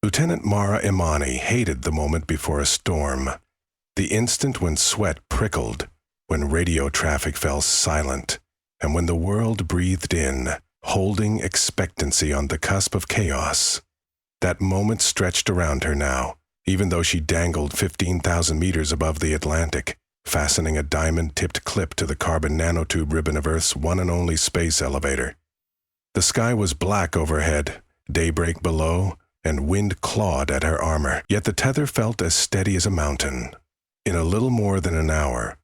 Lieutenant Mara Imani hated the moment before a storm. The instant when sweat prickled, when radio traffic fell silent, and when the world breathed in, holding expectancy on the cusp of chaos. That moment stretched around her now, even though she dangled 15,000 meters above the Atlantic, fastening a diamond-tipped clip to the carbon nanotube ribbon of Earth's one and only space elevator. The sky was black overhead, daybreak below, and wind clawed at her armor, yet the tether felt as steady as a mountain. In a little more than an hour,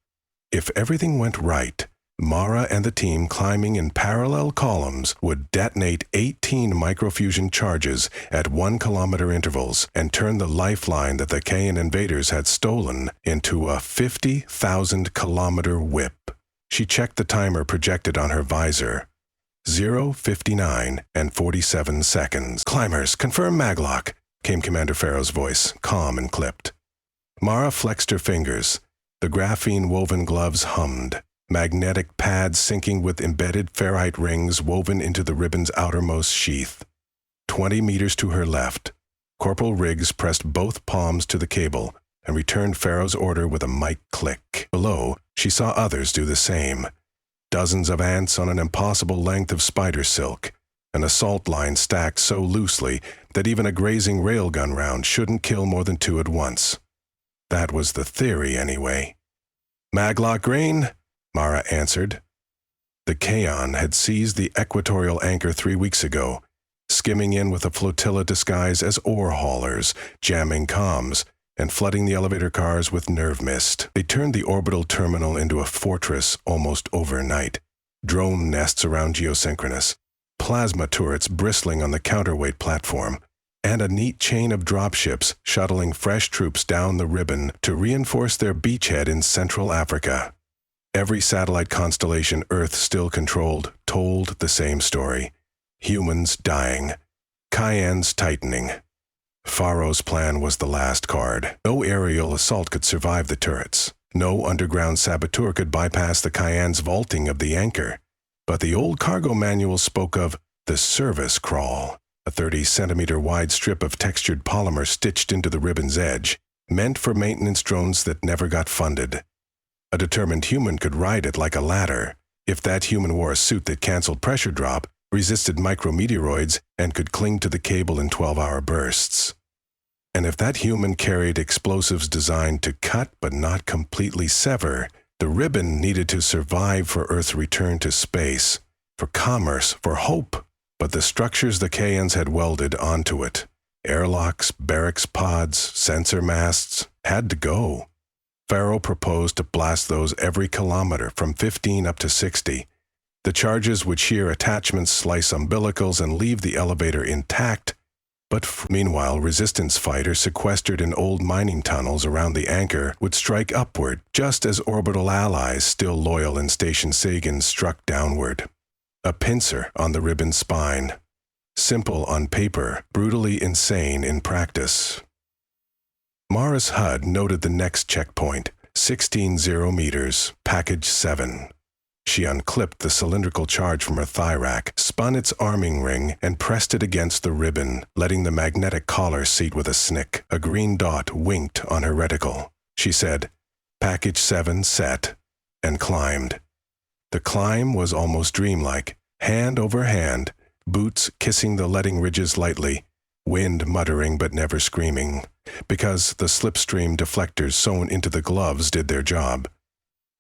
if everything went right, Mara and the team climbing in parallel columns would detonate 18 microfusion charges at 1 kilometer intervals and turn the lifeline that the Kayan invaders had stolen into a 50,000-kilometer whip. She checked the timer projected on her visor. 0:59 and 47 seconds. "Climbers, confirm maglock," came Commander Farrow's voice, calm and clipped. Mara flexed her fingers. The graphene-woven gloves hummed, magnetic pads syncing with embedded ferrite rings woven into the ribbon's outermost sheath. 20 meters to her left, Corporal Riggs pressed both palms to the cable and returned Farrow's order with a mic click. Below, she saw others do the same. Dozens of ants on an impossible length of spider silk, an assault line stacked so loosely that even a grazing railgun round shouldn't kill more than 2 at once. That was the theory, anyway. "Maglock green," Mara answered. The Kayan had seized the equatorial anchor 3 weeks ago, skimming in with a flotilla disguised as ore haulers, jamming comms, and flooding the elevator cars with nerve mist. They turned the orbital terminal into a fortress almost overnight. Drone nests around geosynchronous, plasma turrets bristling on the counterweight platform, and a neat chain of dropships shuttling fresh troops down the ribbon to reinforce their beachhead in Central Africa. Every satellite constellation Earth still controlled told the same story. Humans dying, Kayans tightening. Pharaoh's plan was the last card. No aerial assault could survive the turrets. No underground saboteur could bypass the Kayan's vaulting of the anchor. But the old cargo manual spoke of the service crawl, a 30-centimeter wide strip of textured polymer stitched into the ribbon's edge, meant for maintenance drones that never got funded. A determined human could ride it like a ladder, if that human wore a suit that canceled pressure drop, resisted micrometeoroids, and could cling to the cable in 12-hour bursts. And if that human carried explosives designed to cut but not completely sever, the ribbon needed to survive for Earth's return to space, for commerce, for hope. But the structures the Kayans had welded onto it, airlocks, barracks pods, sensor masts, had to go. Pharaoh proposed to blast those every kilometer from 15 up to 60. The charges would shear attachments, slice umbilicals, and leave the elevator intact. But meanwhile, resistance fighters sequestered in old mining tunnels around the anchor would strike upward, just as orbital allies still loyal in Station Sagan struck downward. A pincer on the ribbon's spine. Simple on paper, brutally insane in practice. Mara's HUD noted the next checkpoint, 16 meters, package 7. She unclipped the cylindrical charge from her thigh rack, spun its arming ring, and pressed it against the ribbon, letting the magnetic collar seat with a snick. A green dot winked on her reticle. She said, "Package 7 set," and climbed. The climb was almost dreamlike, hand over hand, boots kissing the letting ridges lightly, wind muttering but never screaming, because the slipstream deflectors sewn into the gloves did their job.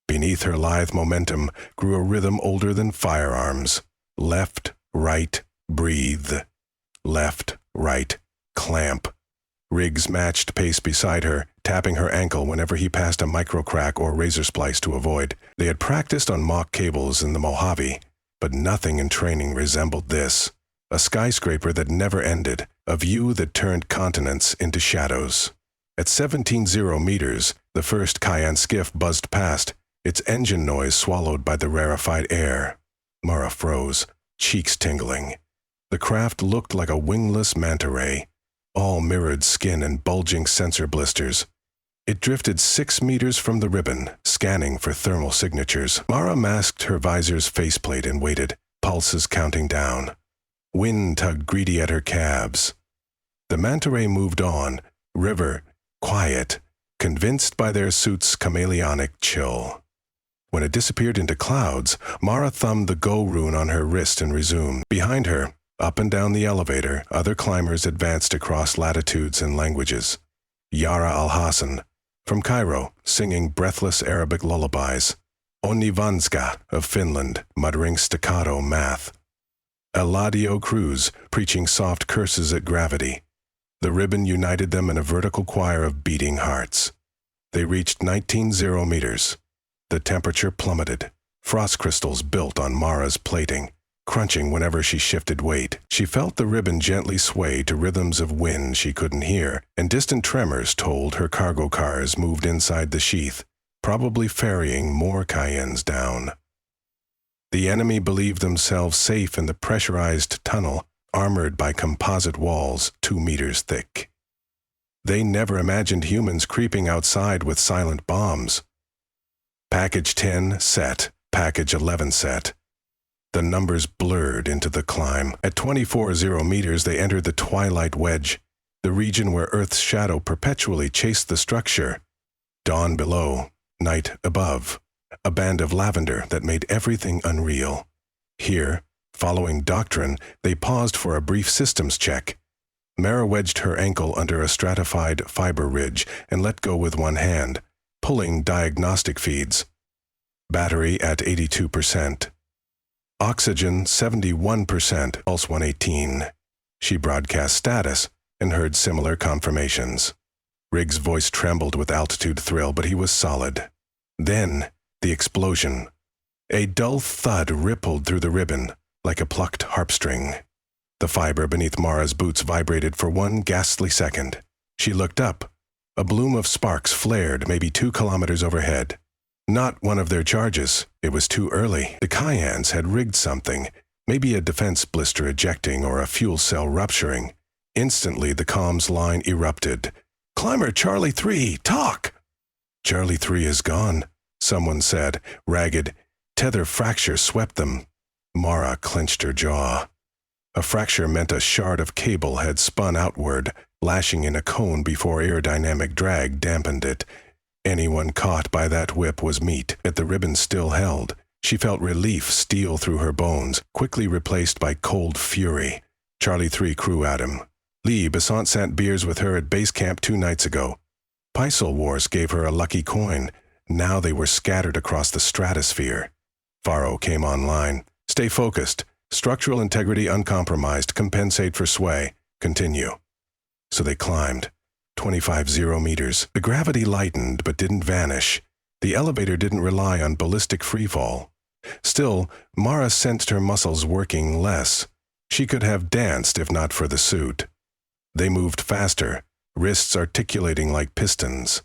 Beneath her lithe momentum grew a rhythm older than firearms. Left, right, breathe. Left, right, clamp. Riggs matched pace beside her, tapping her ankle whenever he passed a microcrack or razor splice to avoid. They had practiced on mock cables in the Mojave, but nothing in training resembled this. A skyscraper that never ended, a view that turned continents into shadows. At 17 meters, the first Kayan skiff buzzed past, its engine noise swallowed by the rarefied air. Mara froze, cheeks tingling. The craft looked like a wingless manta ray, all mirrored skin and bulging sensor blisters. It drifted 6 meters from the ribbon, scanning for thermal signatures. Mara masked her visor's faceplate and waited, pulses counting down. Wind tugged greedy at her calves. The manta ray moved on, river, quiet, convinced by their suit's chameleonic chill. When it disappeared into clouds, Mara thumbed the go rune on her wrist and resumed. Behind her, up and down the elevator, other climbers advanced across latitudes and languages. Yara Al-Hassan, from Cairo, singing breathless Arabic lullabies. Onni Vanska of Finland, muttering staccato math. Eladio Cruz, preaching soft curses at gravity. The ribbon united them in a vertical choir of beating hearts. They reached 19 meters. The temperature plummeted. Frost crystals built on Mara's plating, crunching whenever she shifted weight. She felt the ribbon gently sway to rhythms of wind she couldn't hear, and distant tremors told her cargo cars moved inside the sheath, probably ferrying more Cayennes down. The enemy believed themselves safe in the pressurized tunnel, armored by composite walls 2 meters thick. They never imagined humans creeping outside with silent bombs. Package 10 set, Package 11 set. The numbers blurred into the climb. At 24 meters, they entered the twilight wedge, the region where Earth's shadow perpetually chased the structure. Dawn below, night above. A band of lavender that made everything unreal. Here, following doctrine, they paused for a brief systems check. Mara wedged her ankle under a stratified fiber ridge and let go with one hand, pulling diagnostic feeds. Battery at 82%. Oxygen 71%, pulse 118. She broadcast status and heard similar confirmations. Riggs' voice trembled with altitude thrill, but he was solid. Then, the explosion. A dull thud rippled through the ribbon, like a plucked harpstring. The fiber beneath Mara's boots vibrated for one ghastly second. She looked up. A bloom of sparks flared maybe 2 kilometers overhead. Not one of their charges. It was too early. The Cayennes had rigged something, maybe a defense blister ejecting or a fuel cell rupturing. Instantly, the comms line erupted. "Climber Charlie 3, talk!" "Charlie 3 is gone," someone said. Ragged, tether fracture swept them. Mara clenched her jaw. A fracture meant a shard of cable had spun outward, lashing in a cone before aerodynamic drag dampened it. Anyone caught by that whip was meat, yet the ribbon still held. She felt relief steal through her bones, quickly replaced by cold fury. Charlie 3 crew at him. Lee Besant sat beers with her at base camp 2 nights ago. Pisel Wars gave her a lucky coin. Now they were scattered across the stratosphere. Faro came online. "Stay focused. Structural integrity uncompromised. Compensate for sway. Continue." So they climbed. 25 meters. The gravity lightened but didn't vanish. The elevator didn't rely on ballistic freefall. Still, Mara sensed her muscles working less. She could have danced if not for the suit. They moved faster, wrists articulating like pistons.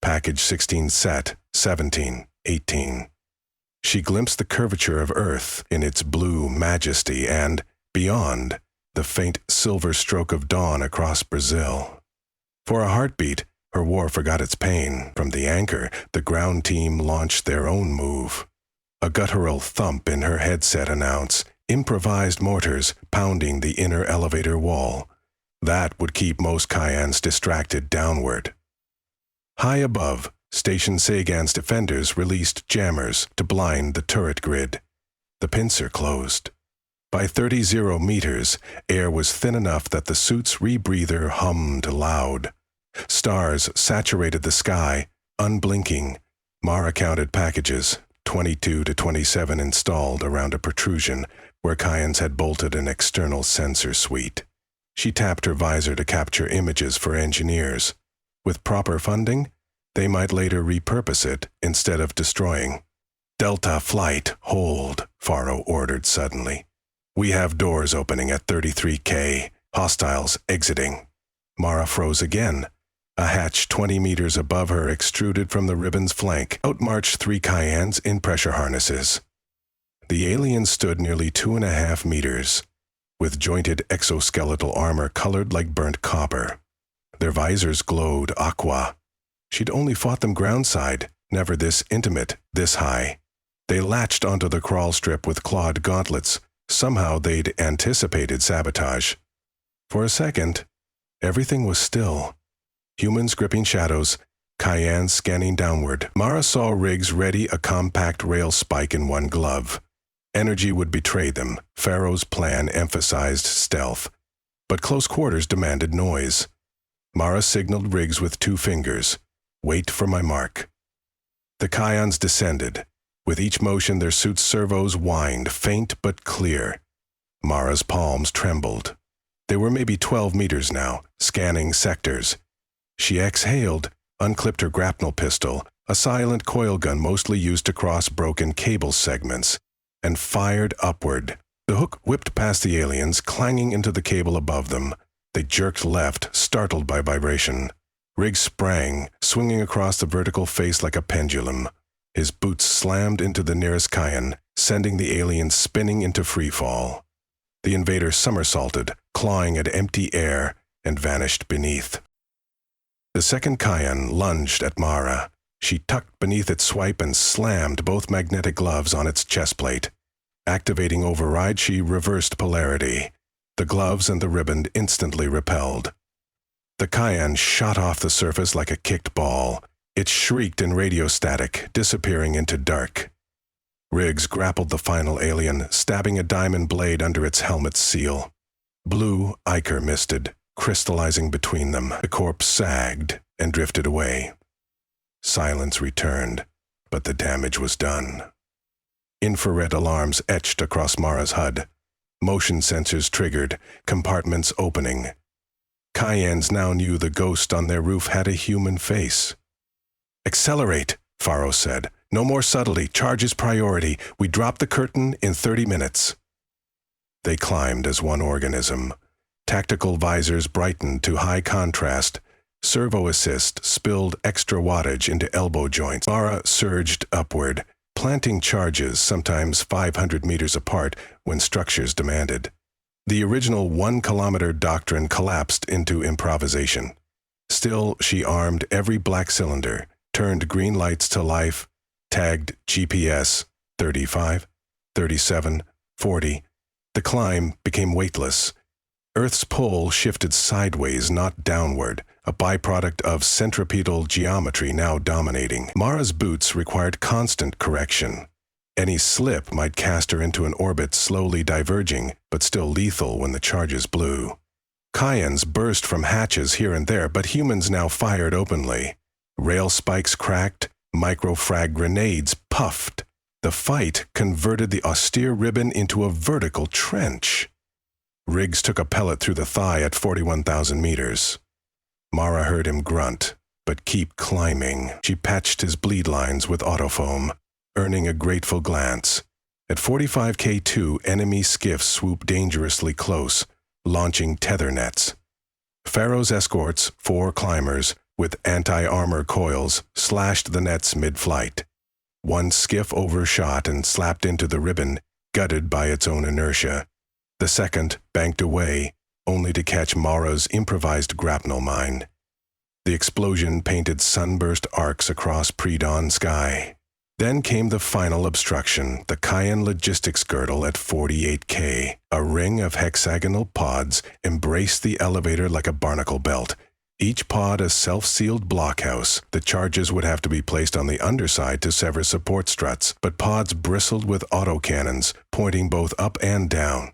Package 16 set, 17, 18. She glimpsed the curvature of Earth in its blue majesty and, beyond, the faint silver stroke of dawn across Brazil. For a heartbeat, her war forgot its pain. From the anchor, the ground team launched their own move. A guttural thump in her headset announced improvised mortars pounding the inner elevator wall. That would keep most Cayennes distracted downward. High above, Station Sagan's defenders released jammers to blind the turret grid. The pincer closed. By 30 meters, air was thin enough that the suit's rebreather hummed loud. Stars saturated the sky, unblinking. Mara counted packages, 22 to 27 installed around a protrusion where Cayennes had bolted an external sensor suite. She tapped her visor to capture images for engineers. With proper funding, they might later repurpose it instead of destroying. "Delta flight, hold," Faro ordered suddenly. "We have doors opening at 33K, hostiles exiting." Mara froze again. A hatch 20 meters above her extruded from the ribbon's flank. Out marched 3 Cayennes in pressure harnesses. The aliens stood nearly 2.5 meters, with jointed exoskeletal armor colored like burnt copper. Their visors glowed aqua. She'd only fought them groundside, never this intimate, this high. They latched onto the crawl strip with clawed gauntlets. Somehow they'd anticipated sabotage. For a second, Everything was still. Humans gripping shadows, Cayenne scanning downward. Mara saw Riggs ready a compact rail spike in one glove. Energy would betray them. Pharaoh's plan emphasized stealth, but close quarters demanded noise. Mara signaled Riggs with 2 fingers. Wait for my mark. The Cayennes descended. With each motion, their suit's servos whined, faint but clear. Mara's palms trembled. They were maybe 12 meters now, scanning sectors. She exhaled, unclipped her grapnel pistol, a silent coil gun mostly used to cross broken cable segments, and fired upward. The hook whipped past the aliens, clanging into the cable above them. They jerked left, startled by vibration. Riggs sprang, swinging across the vertical face like a pendulum. His boots slammed into the nearest Cayenne, sending the alien spinning into freefall. The invader somersaulted, clawing at empty air, and vanished beneath. The second Cayenne lunged at Mara. She tucked beneath its swipe and slammed both magnetic gloves on its chest plate. Activating override, she reversed polarity. The gloves and the ribbon instantly repelled. The Cayenne shot off the surface like a kicked ball. It shrieked in radio static, disappearing into dark. Riggs grappled the final alien, stabbing a diamond blade under its helmet's seal. Blue ichor misted, crystallizing between them. The corpse sagged and drifted away. Silence returned, but the damage was done. Infrared alarms etched across Mara's HUD. Motion sensors triggered, compartments opening. Cayennes now knew the ghost on their roof had a human face. "Accelerate," Pharaoh said. "No more subtlety. Charge is priority. We drop the curtain in 30 minutes." They climbed as one organism. Tactical visors brightened to high contrast. Servo assist spilled extra wattage into elbow joints. Mara surged upward, planting charges sometimes 500 meters apart when structures demanded. The original 1-kilometer doctrine collapsed into improvisation. Still, she armed every black cylinder, turned green lights to life, tagged GPS 35, 37, 40. The climb became weightless. Earth's pull shifted sideways, not downward, a byproduct of centripetal geometry now dominating. Mara's boots required constant correction. Any slip might cast her into an orbit slowly diverging, but still lethal when the charges blew. Cayennes burst from hatches here and there, but humans now fired openly. Rail spikes cracked, microfrag grenades puffed. The fight converted the austere ribbon into a vertical trench. Riggs took a pellet through the thigh at 41,000 meters. Mara heard him grunt, but keep climbing. She patched his bleed lines with autofoam, earning a grateful glance. At 45 K2, enemy skiffs swooped dangerously close, launching tether nets. Pharaoh's escorts, 4 climbers, with anti-armor coils, slashed the nets mid-flight. One skiff overshot and slapped into the ribbon, gutted by its own inertia. The second banked away, only to catch Mara's improvised grapnel mine. The explosion painted sunburst arcs across pre-dawn sky. Then came the final obstruction, the Cayenne logistics girdle at 48K. A ring of hexagonal pods embraced the elevator like a barnacle belt. Each pod a self-sealed blockhouse. The charges would have to be placed on the underside to sever support struts, but pods bristled with autocannons, pointing both up and down.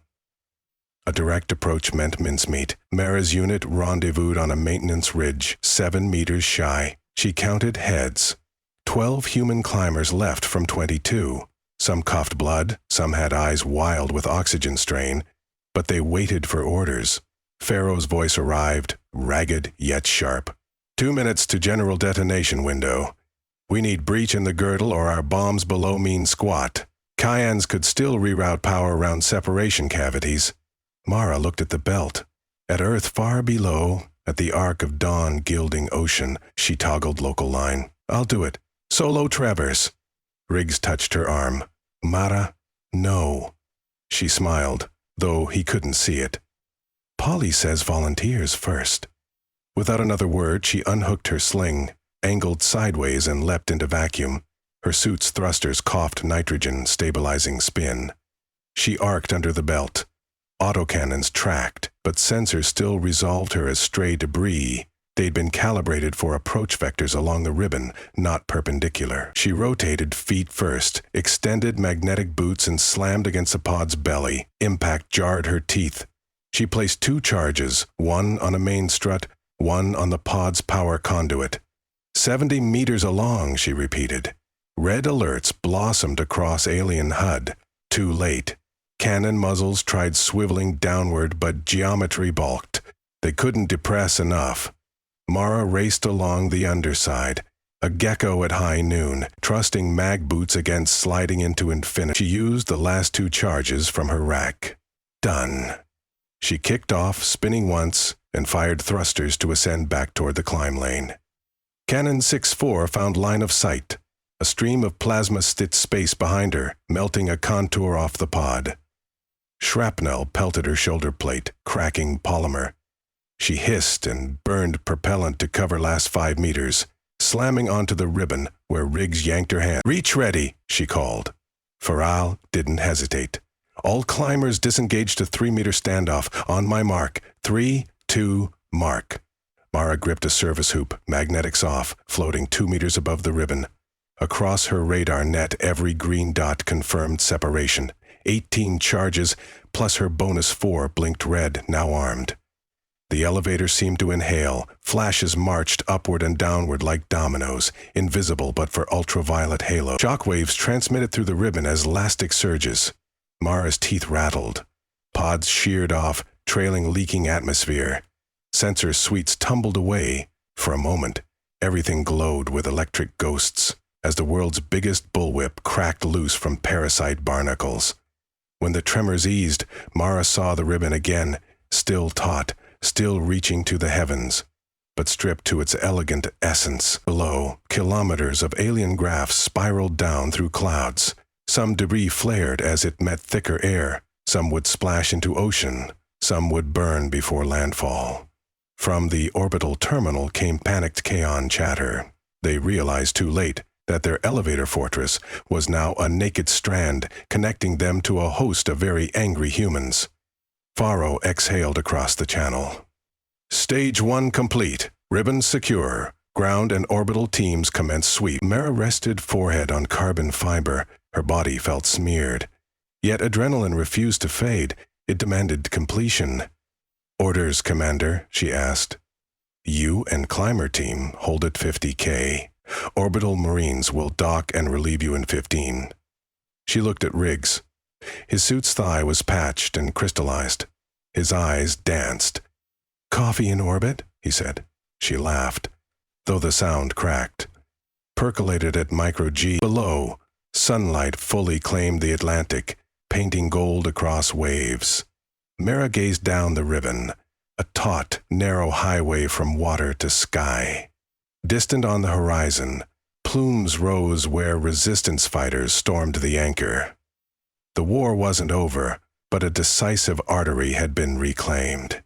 A direct approach meant mincemeat. Mara's unit rendezvoused on a maintenance ridge, 7 meters shy. She counted heads. 12 human climbers left from 22. Some coughed blood, some had eyes wild with oxygen strain, but they waited for orders. Pharaoh's voice arrived, ragged yet sharp. 2 minutes to general detonation window. We need breach in the girdle or our bombs below mean squat. Cayennes could still reroute power around separation cavities. Mara looked at the belt. At Earth far below, at the arc of dawn gilding ocean, she toggled local line. I'll do it. Solo traverse. Riggs touched her arm. Mara, no. She smiled, though he couldn't see it. Polly says volunteers first. Without another word, she unhooked her sling, angled sideways and leapt into vacuum. Her suit's thrusters coughed nitrogen, stabilizing spin. She arced under the belt. Autocannons tracked, but sensors still resolved her as stray debris. They'd been calibrated for approach vectors along the ribbon, not perpendicular. She rotated feet first, extended magnetic boots, and slammed against the pod's belly. Impact jarred her teeth. She placed 2 charges, one on a main strut, one on the pod's power conduit. 70 meters along, she repeated. Red alerts blossomed across alien HUD. Too late. Cannon muzzles tried swiveling downward, but geometry balked. They couldn't depress enough. Mara raced along the underside, a gecko at high noon, trusting mag boots against sliding into infinity. She used the last 2 charges from her rack. Done. She kicked off, spinning once, and fired thrusters to ascend back toward the climb lane. Cannon 6-4 found line of sight. A stream of plasma stitched space behind her, melting a contour off the pod. Shrapnel pelted her shoulder plate, cracking polymer. She hissed and burned propellant to cover last 5 meters, slamming onto the ribbon where Riggs yanked her hand. "Reach ready," she called. Faral didn't hesitate. All climbers disengaged a 3-meter standoff. On my mark. 3, 2, mark. Mara gripped a service hoop, magnetics off, floating 2 meters above the ribbon. Across her radar net, every green dot confirmed separation. 18 charges, plus her bonus 4 blinked red, now armed. The elevator seemed to inhale. Flashes marched upward and downward like dominoes, invisible but for ultraviolet halo. Shockwaves transmitted through the ribbon as elastic surges. Mara's teeth rattled. Pods sheared off, trailing leaking atmosphere. Sensor suites tumbled away. For a moment, everything glowed with electric ghosts, as the world's biggest bullwhip cracked loose from parasite barnacles. When the tremors eased, Mara saw the ribbon again, still taut, still reaching to the heavens, but stripped to its elegant essence. Below, kilometers of alien graphs spiraled down through clouds. Some debris flared as it met thicker air. Some would splash into ocean. Some would burn before landfall. From the orbital terminal came panicked Kaon chatter. They realized too late that their elevator fortress was now a naked strand connecting them to a host of very angry humans. Faro exhaled across the channel. Stage 1 complete. Ribbons secure. Ground and orbital teams commence sweep. Mara rested forehead on carbon fiber. Her body felt smeared. Yet adrenaline refused to fade. It demanded completion. "Orders, Commander," she asked. "You and climber team hold at 50K. Orbital Marines will dock and relieve you in 15. She looked at Riggs. His suit's thigh was patched and crystallized. His eyes danced. "Coffee in orbit?" he said. She laughed, though the sound cracked. Percolated at micro-G. Below, sunlight fully claimed the Atlantic, painting gold across waves. Mara gazed down the ribbon, a taut, narrow highway from water to sky. Distant on the horizon, plumes rose where resistance fighters stormed the anchor. The war wasn't over, but a decisive artery had been reclaimed.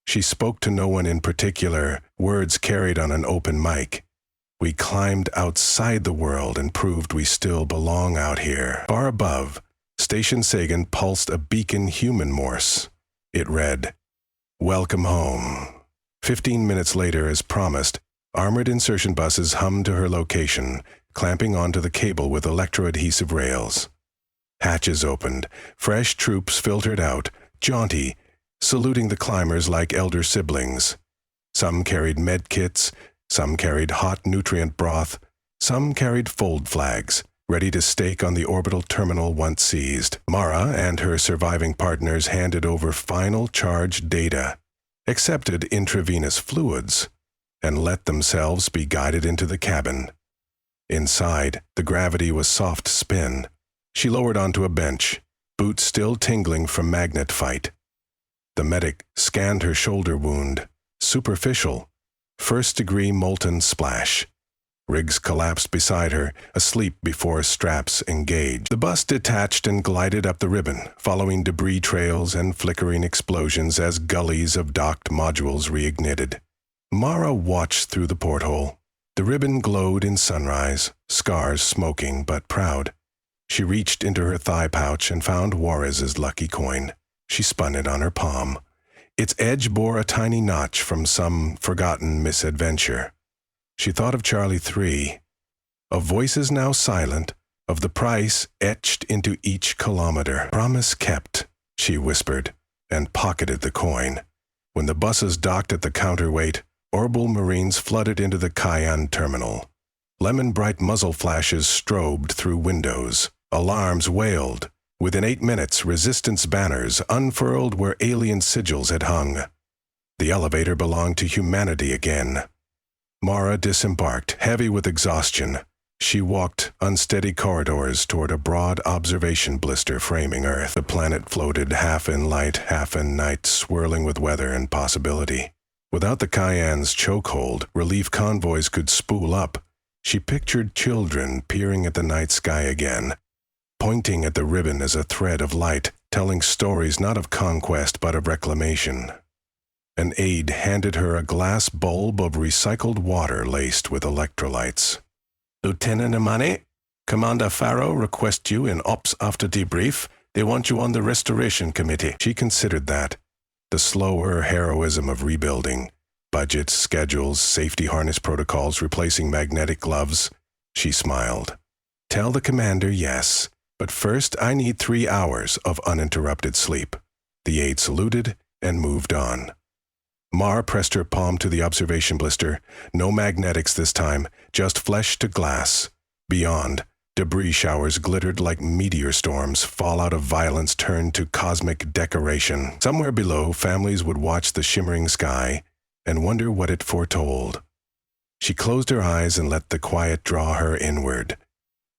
She spoke to no one in particular, words carried on an open mic. "We climbed outside the world and proved we still belong out here." Far above, Station Sagan pulsed a beacon human Morse. It read, "Welcome home." 15 minutes later, as promised, armored insertion buses hummed to her location, clamping onto the cable with electro-adhesive rails. Hatches opened. Fresh troops filtered out, jaunty, saluting the climbers like elder siblings. Some carried med kits, some carried hot nutrient broth, some carried fold flags, ready to stake on the orbital terminal once seized. Mara and her surviving partners handed over final charge data, accepted intravenous fluids, and let themselves be guided into the cabin. Inside, the gravity was soft spin. She lowered onto a bench, boots still tingling from magnet fight. The medic scanned her shoulder wound. Superficial. First-degree molten splash. Riggs collapsed beside her, asleep before straps engaged. The bus detached and glided up the ribbon, following debris trails and flickering explosions as gullies of docked modules reignited. Mara watched through the porthole. The ribbon glowed in sunrise, scars smoking but proud. She reached into her thigh pouch and found Juarez's lucky coin. She spun it on her palm. Its edge bore a tiny notch from some forgotten misadventure. She thought of Charlie 3, of voices now silent, of the price etched into each kilometer. Promise kept, she whispered, and pocketed the coin. When the buses docked at the counterweight, Orbital Marines flooded into the Cayenne terminal. Lemon-bright muzzle flashes strobed through windows. Alarms wailed. Within 8 minutes, resistance banners unfurled where alien sigils had hung. The elevator belonged to humanity again. Mara disembarked, heavy with exhaustion. She walked unsteady corridors toward a broad observation blister framing Earth. The planet floated half in light, half in night, swirling with weather and possibility. Without the Cayenne's chokehold, relief convoys could spool up. She pictured children peering at the night sky again, pointing at the ribbon as a thread of light, telling stories not of conquest but of reclamation. An aide handed her a glass bulb of recycled water laced with electrolytes. Lieutenant Imani, Commander Farrow requests you in Ops after debrief. They want you on the Restoration Committee. She considered that. The slower heroism of rebuilding. Budgets, schedules, safety harness protocols, replacing magnetic gloves. She smiled. Tell the commander yes, but first I need 3 hours of uninterrupted sleep. The aide saluted and moved on. Mar pressed her palm to the observation blister. No magnetics this time, just flesh to glass. Beyond, debris showers glittered like meteor storms. Fallout of violence turned to cosmic decoration. Somewhere below, families would watch the shimmering sky and wonder what it foretold. She closed her eyes and let the quiet draw her inward.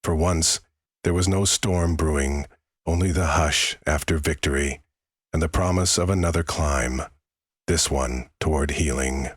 For once, there was no storm brewing, only the hush after victory and the promise of another climb. This one toward healing.